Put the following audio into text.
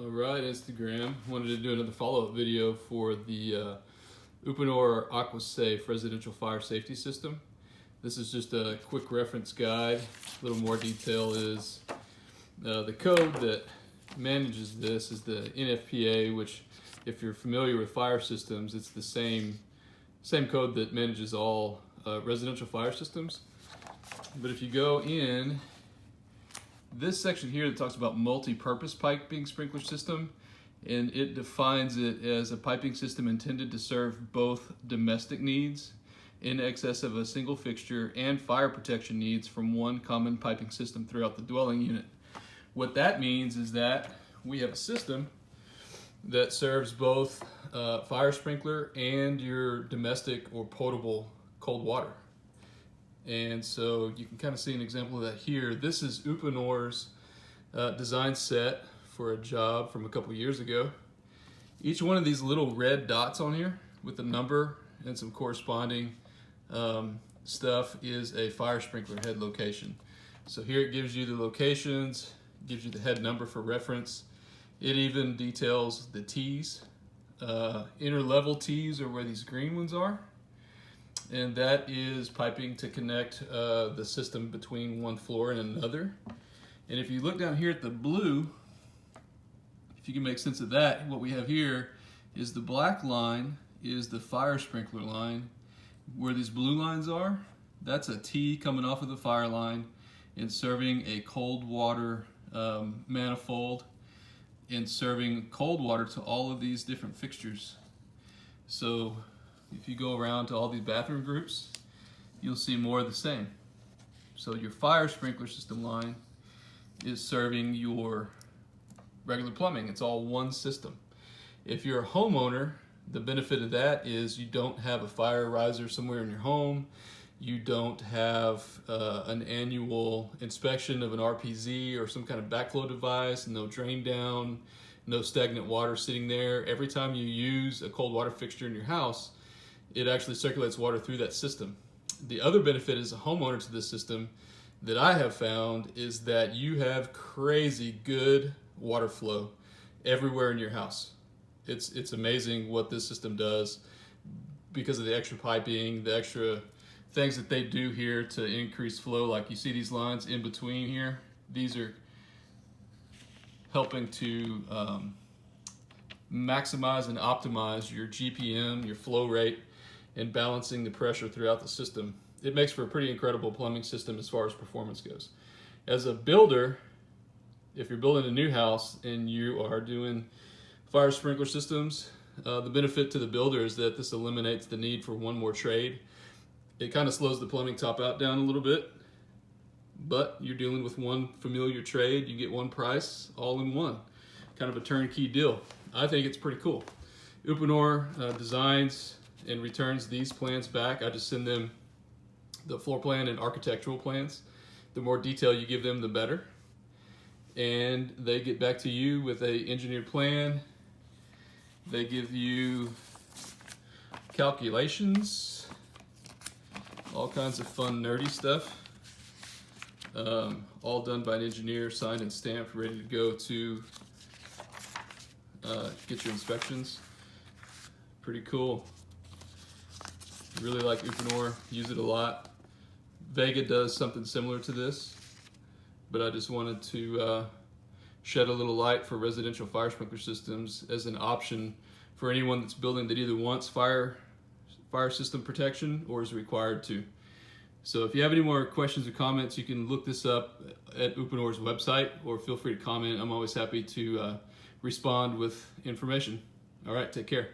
All right, Instagram. Wanted to do another follow-up video for the Uponor Aquasafe residential fire safety system. This is just a quick reference guide. A little more detail is the code that manages this is the NFPA, which, if you're familiar with fire systems, it's the same code that manages all residential fire systems. But if you go in this section here that talks about multi-purpose piping sprinkler system, and it defines it as a piping system intended to serve both domestic needs in excess of a single fixture and fire protection needs from one common piping system throughout the dwelling unit. What that means is that we have a system that serves both fire sprinkler and your domestic or potable cold water. And so you can kind of see an example of that here. This is Uponor's design set for a job from a couple years ago. Each one of these little red dots on here with the number and some corresponding stuff is a fire sprinkler head location. So here it gives you the locations, gives you the head number for reference. It even details the T's. Inner level T's are where these green ones are. And that is piping to connect the system between one floor and another. And if you look down here at the blue, if you can make sense of that, what we have here is the black line is the fire sprinkler line. Where these blue lines are, that's a T coming off of the fire line and serving a cold water manifold and serving cold water to all of these different fixtures. So if you go around to all these bathroom groups, you'll see more of the same. So your fire sprinkler system line is serving your regular plumbing. It's all one system. If you're a homeowner, the benefit of that is you don't have a fire riser somewhere in your home. You don't have an annual inspection of an RPZ or some kind of backflow device, no drain down, no stagnant water sitting there. Every time you use a cold water fixture in your house, it actually circulates water through that system. The other benefit as a homeowner to this system that I have found is that you have crazy good water flow everywhere in your house. It's amazing what this system does because of the extra piping, the extra things that they do here to increase flow. Like you see these lines in between here, these are helping to maximize and optimize your GPM, your flow rate, and balancing the pressure throughout the system. It makes for a pretty incredible plumbing system as far as performance goes. As a builder, if you're building a new house and you are doing fire sprinkler systems, the benefit to the builder is that this eliminates the need for one more trade. It kind of slows the plumbing top out down a little bit, but you're dealing with one familiar trade. You get one price, all in one. Kind of a turnkey deal. I think it's pretty cool. Uponor designs and returns these plans back. I just send them the floor plan and architectural plans. The more detail you give them, the better. And they get back to you with a engineered plan. They give you calculations, all kinds of fun, nerdy stuff. All done by an engineer, signed and stamped, ready to go to get your inspections. Pretty cool. Really like Uponor, use it a lot. Vega does something similar to this, but I just wanted to shed a little light for residential fire sprinkler systems as an option for anyone that's building that either wants fire system protection or is required to. So if you have any more questions or comments, you can look this up at Uponor's website or feel free to comment. I'm always happy to respond with information. All right, take care.